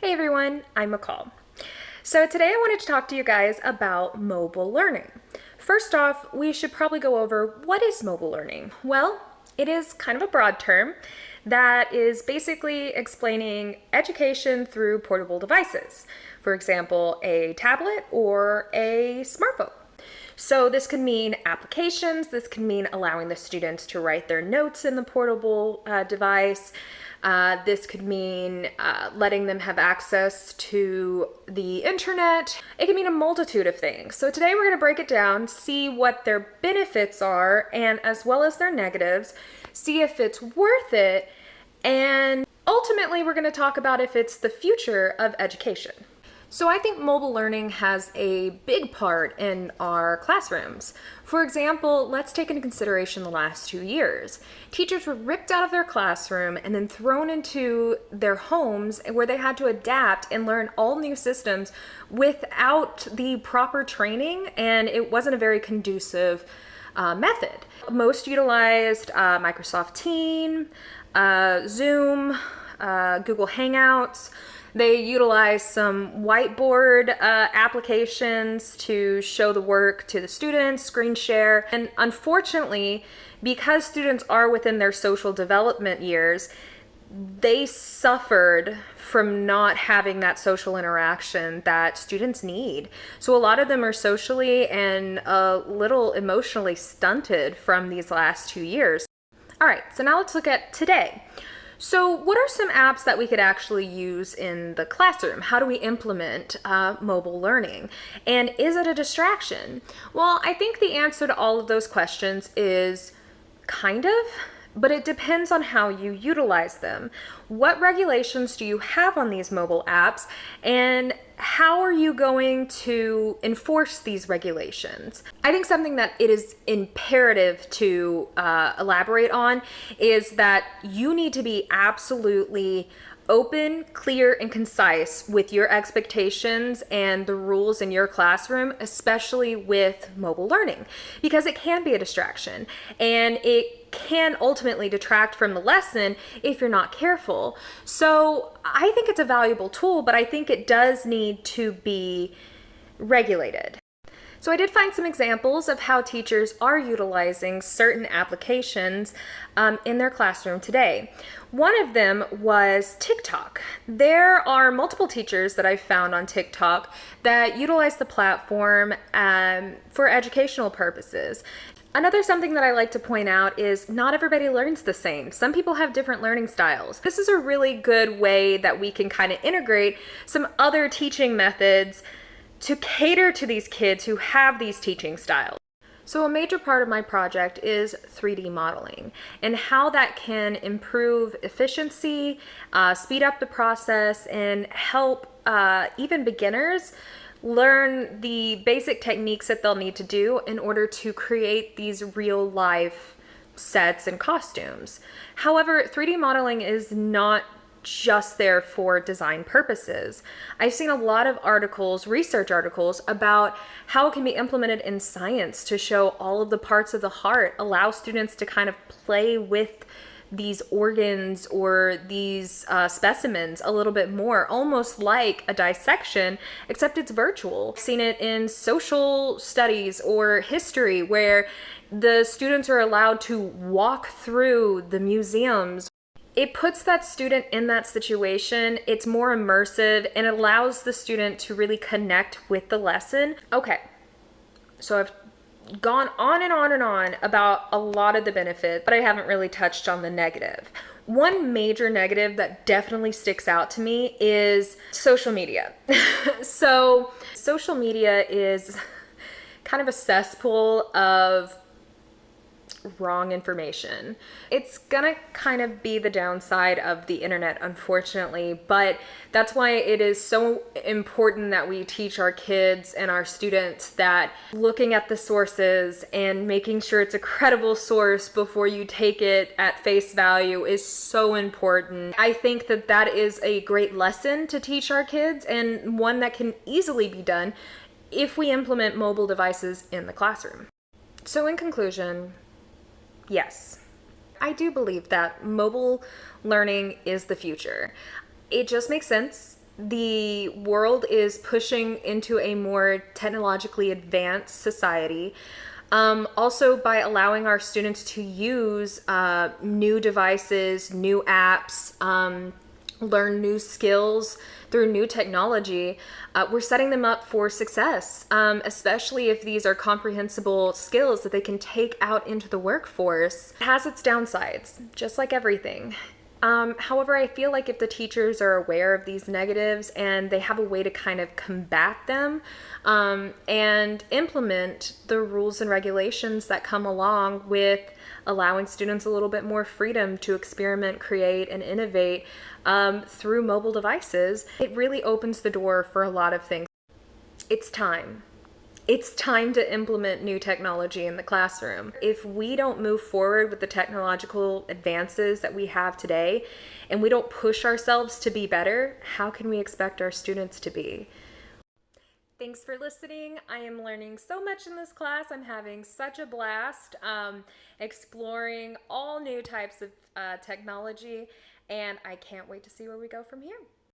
Hey everyone, I'm McCall. So today I wanted to talk to you guys about mobile learning. First off, we should probably go over what is mobile learning. Well, it is kind of a broad term that is basically explaining education through portable devices. For example, a tablet or a smartphone. So this could mean applications, this could mean allowing the students to write their notes in the portable device. This could mean letting them have access to the internet. It can mean a multitude of things. So today we're going to break it down, see what their benefits are, and as well as their negatives, see if it's worth it, and ultimately we're going to talk about if it's the future of education. So I think mobile learning has a big part in our classrooms. For example, let's take into consideration the last 2 years. Teachers were ripped out of their classroom and then thrown into their homes where they had to adapt and learn all new systems without the proper training, and it wasn't a very conducive method. Most utilized Microsoft Teams, Zoom, Google Hangouts. They utilize some whiteboard applications to show the work to the students, screen share. And unfortunately, because students are within their social development years, they suffered from not having that social interaction that students need. So a lot of them are socially and a little emotionally stunted from these last 2 years. All right, so now let's look at today. So what are some apps that we could actually use in the classroom? How do we implement mobile learning? And is it a distraction? Well, I think the answer to all of those questions is kind of, but it depends on how you utilize them. What regulations do you have on these mobile apps, and how are you going to enforce these regulations? I think something that it is imperative to elaborate on is that you need to be absolutely open, clear, and concise with your expectations and the rules in your classroom, especially with mobile learning, because it can be a distraction and it can ultimately detract from the lesson if you're not careful. So I think it's a valuable tool, but I think it does need to be regulated. So I did find some examples of how teachers are utilizing certain applications in their classroom today. One of them was TikTok. There are multiple teachers that I've found on TikTok that utilize the platform for educational purposes. Another something that I like to point out is not everybody learns the same. Some people have different learning styles. This is a really good way that we can kind of integrate some other teaching methods to cater to these kids who have these teaching styles. So a major part of my project is 3D modeling and how that can improve efficiency, speed up the process, and help even beginners learn the basic techniques that they'll need to do in order to create these real life sets and costumes. However, 3D modeling is not just there for design purposes. I've seen a lot of articles, research articles, about how it can be implemented in science to show all of the parts of the heart, allow students to kind of play with these organs or these specimens a little bit more, almost like a dissection, except it's virtual. I've seen it in social studies or history where the students are allowed to walk through the museums. It puts that student in that situation. It's more immersive and it allows the student to really connect with the lesson. Okay, so I've gone on and on and on about a lot of the benefits, but I haven't really touched on the negative. One major negative that definitely sticks out to me is social media. So social media is kind of a cesspool of wrong information. It's gonna kind of be the downside of the internet, unfortunately, but that's why it is so important that we teach our kids and our students that looking at the sources and making sure it's a credible source before you take it at face value is so important. I think that that is a great lesson to teach our kids, and one that can easily be done if we implement mobile devices in the classroom. So in conclusion, yes, I do believe that mobile learning is the future. It just makes sense. the world is pushing into a more technologically advanced society. Also by allowing our students to use new devices, new apps, learn new skills through new technology, we're setting them up for success, especially if these are comprehensible skills that they can take out into the workforce. It has its downsides, just like everything. However, I feel like if the teachers are aware of these negatives and they have a way to kind of combat them and implement the rules and regulations that come along with allowing students a little bit more freedom to experiment, create, and innovate through mobile devices, it really opens the door for a lot of things. It's time. It's time to implement new technology in the classroom. If we don't move forward with the technological advances that we have today, and we don't push ourselves to be better, how can we expect our students to be? Thanks for listening. I am learning so much in this class. I'm having such a blast exploring all new types of technology, and I can't wait to see where we go from here.